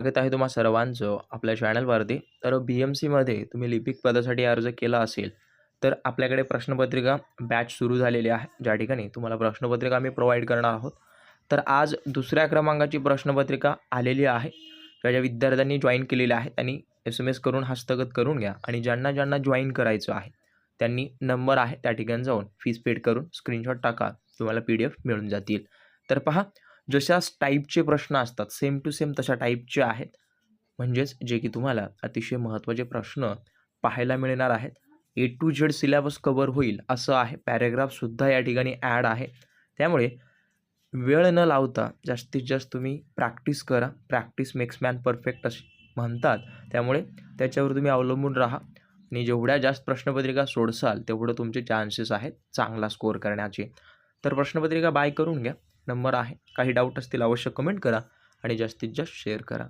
स्वागत आहे तुम्हा सर्वांचं आपल्या चॅनलवरती. तर बी-एम-सीमध्ये तुम्ही लिपिक पदासाठी अर्ज केला असेल, तर आपल्याकडे प्रश्नपत्रिका बॅच सुरू झालेली आहे. ज्या ठिकाणी तुम्हाला प्रश्नपत्रिका आम्ही प्रोव्हाईड करणार आहोत. तर आज दुसऱ्या क्रमांकाची प्रश्नपत्रिका आलेली आहे. ज्या विद्यार्थ्यांनी जॉईन केलेले आहे त्यांनी SMS करून हस्तगत करून घ्या आणि ज्यांना ज्यांना जॉईन करायचं आहे त्यांनी नंबर आहे त्या ठिकाणी जाऊन फीस पेड करून स्क्रीनशॉट टाका. तुम्हाला PDF मिळून जातील. तर पहा, जशा टाईपचे प्रश्न असतात सेम टू सेम तशा टाईपचे आहेत. म्हणजेच जे की तुम्हाला अतिशय महत्त्वाचे प्रश्न पाहायला मिळणार आहेत. ए टू झेड सिलेबस कव्हर होईल असं आहे. पॅराग्राफसुद्धा या ठिकाणी ॲड आहे. त्यामुळे वेळ न लावता जास्तीत जास्त तुम्ही प्रॅक्टिस करा. प्रॅक्टिस मेक्स मॅन परफेक्ट असे म्हणतात. त्यामुळे त्याच्यावर तुम्ही अवलंबून राहा आणि जेवढ्या जास्त प्रश्नपत्रिका सोडसाल तेवढं तुमचे चान्सेस आहेत चांगला स्कोअर करण्याचे. तर प्रश्नपत्रिका बाय करून घ्या. नंबर आहे. काही डाऊट असतील अवश्य कमेंट करा आणि जास्तीत जास्त शेअर करा.